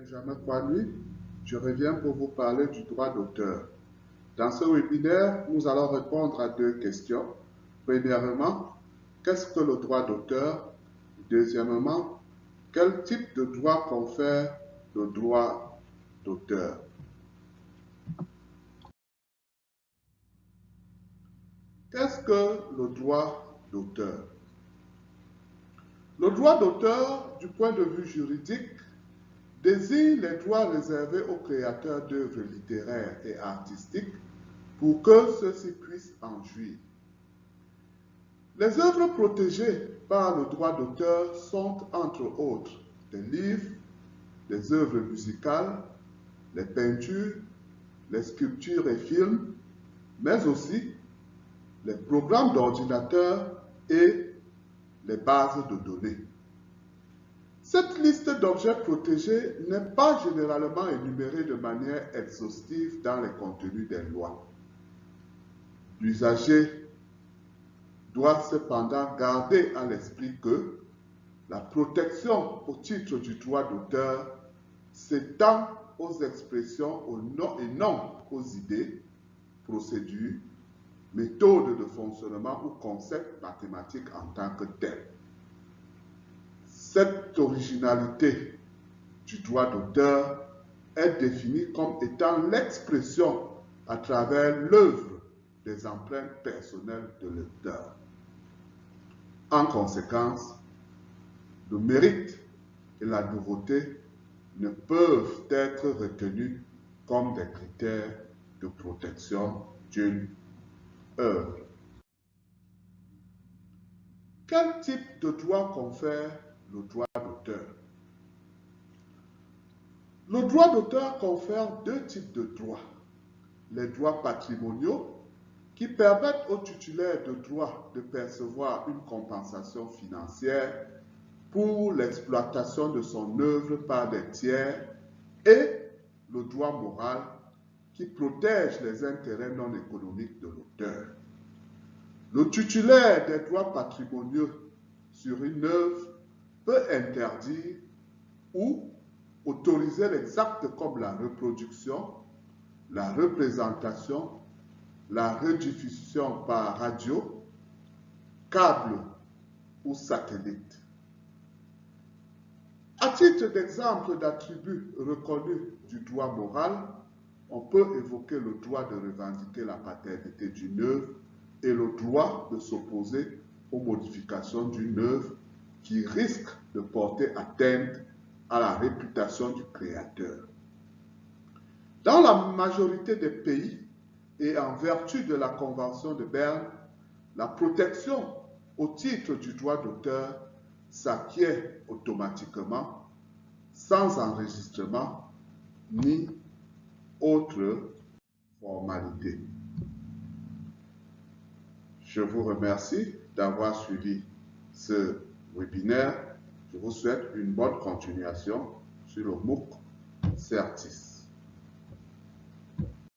Benjamin Kwani, je reviens pour vous parler du droit d'auteur. Dans ce webinaire, nous allons répondre à deux questions. Premièrement, qu'est-ce que le droit d'auteur? Deuxièmement, quel type de droit confère le droit d'auteur? Qu'est-ce que le droit d'auteur? Le droit d'auteur, du point de vue juridique, désigne les droits réservés aux créateurs d'œuvres littéraires et artistiques pour que ceux-ci puissent en jouir. Les œuvres protégées par le droit d'auteur sont, entre autres, les livres, les œuvres musicales, les peintures, les sculptures et films, mais aussi les programmes d'ordinateur et les bases de données. Cette liste d'objets protégés n'est pas généralement énumérée de manière exhaustive dans les contenus des lois. L'usager doit cependant garder à l'esprit que la protection au titre du droit d'auteur s'étend aux expressions et non aux idées, procédures, méthodes de fonctionnement ou concepts mathématiques en tant que tels. Cette originalité du droit d'auteur est définie comme étant l'expression à travers l'œuvre des empreintes personnelles de l'auteur. En conséquence, le mérite et la nouveauté ne peuvent être retenus comme des critères de protection d'une œuvre. Quel type de droit confère le droit d'auteur? Le droit d'auteur confère deux types de droits. Les droits patrimoniaux, qui permettent au titulaire de droit de percevoir une compensation financière pour l'exploitation de son œuvre par des tiers, et le droit moral, qui protège les intérêts non économiques de l'auteur. Le titulaire des droits patrimoniaux sur une œuvre peut interdire ou autoriser les actes comme la reproduction, la représentation, la rediffusion par radio, câble ou satellite. À titre d'exemple d'attribut reconnu du droit moral, on peut évoquer le droit de revendiquer la paternité d'une œuvre et le droit de s'opposer aux modifications d'une œuvre qui risque de porter atteinte à la réputation du créateur. Dans la majorité des pays et en vertu de la Convention de Berne, la protection au titre du droit d'auteur s'acquiert automatiquement, sans enregistrement ni autre formalité. Je vous remercie d'avoir suivi ce webinaire. Je vous souhaite une bonne continuation sur le MOOC Certis.